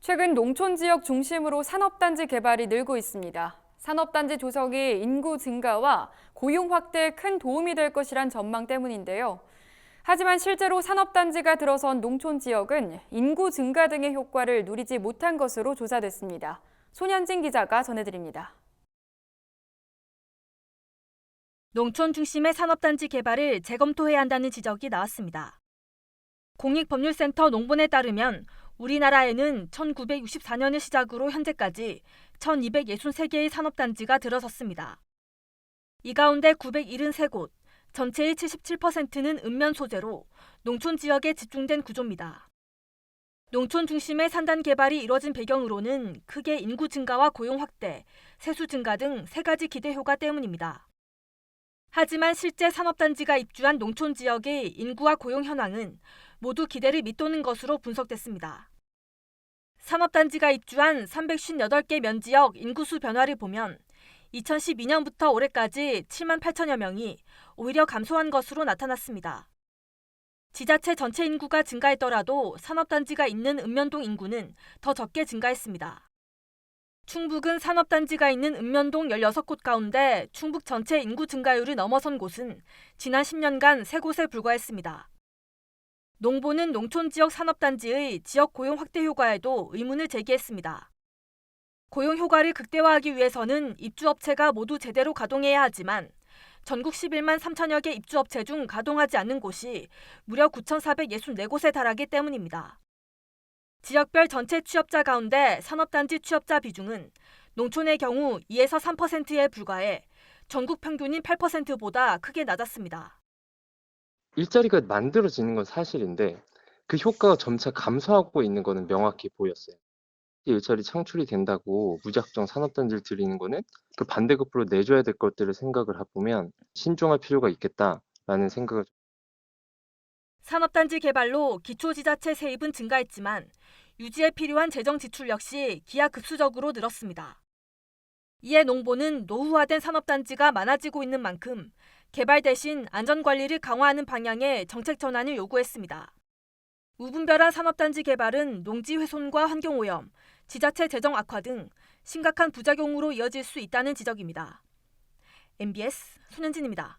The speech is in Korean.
최근 농촌 지역 중심으로 산업단지 개발이 늘고 있습니다. 산업단지 조성이 인구 증가와 고용 확대에 큰 도움이 될 것이란 전망 때문인데요. 하지만 실제로 산업단지가 들어선 농촌 지역은 인구 증가 등의 효과를 누리지 못한 것으로 조사됐습니다. 손현진 기자가 전해드립니다. 농촌 중심의 산업단지 개발을 재검토해야 한다는 지적이 나왔습니다. 공익법률센터 농본에 따르면 우리나라에는 1964년을 시작으로 현재까지 1263개의 산업단지가 들어섰습니다. 이 가운데 973곳, 전체의 77%는 읍면 소재로 농촌 지역에 집중된 구조입니다. 농촌 중심의 산단 개발이 이뤄진 배경으로는 크게 인구 증가와 고용 확대, 세수 증가 등 세 가지 기대 효과 때문입니다. 하지만 실제 산업단지가 입주한 농촌 지역의 인구와 고용 현황은 모두 기대를 밑도는 것으로 분석됐습니다. 산업단지가 입주한 358개 면지역 인구수 변화를 보면 2012년부터 올해까지 7만 8천여 명이 오히려 감소한 것으로 나타났습니다. 지자체 전체 인구가 증가했더라도 산업단지가 있는 읍면동 인구는 더 적게 증가했습니다. 충북은 산업단지가 있는 읍면동 16곳 가운데 충북 전체 인구 증가율을 넘어선 곳은 지난 10년간 3곳에 불과했습니다. 농보는 농촌 지역 산업단지의 지역 고용 확대 효과에도 의문을 제기했습니다. 고용 효과를 극대화하기 위해서는 입주업체가 모두 제대로 가동해야 하지만 전국 11만 3천여 개 입주업체 중 가동하지 않는 곳이 무려 9,464곳에 달하기 때문입니다. 지역별 전체 취업자 가운데 산업단지 취업자 비중은 농촌의 경우 2에서 3%에 불과해 전국 평균인 8%보다 크게 낮았습니다. 일자리가 만들어지는 건 사실인데 그 효과가 점차 감소하고 있는 거는 명확히 보였어요. 일자리 창출이 된다고 무작정 산업단지를 들이는 거는 그 반대급부로 내줘야 될 것들을 생각을 해보면 신중할 필요가 있겠다라는 생각을. 산업단지 개발로 기초지자체 세입은 증가했지만 유지에 필요한 재정 지출 역시 기하급수적으로 늘었습니다. 이에 농보는 노후화된 산업단지가 많아지고 있는 만큼 개발 대신 안전관리를 강화하는 방향의 정책 전환을 요구했습니다. 무분별한 산업단지 개발은 농지 훼손과 환경오염, 지자체 재정 악화 등 심각한 부작용으로 이어질 수 있다는 지적입니다. MBS 손현진입니다.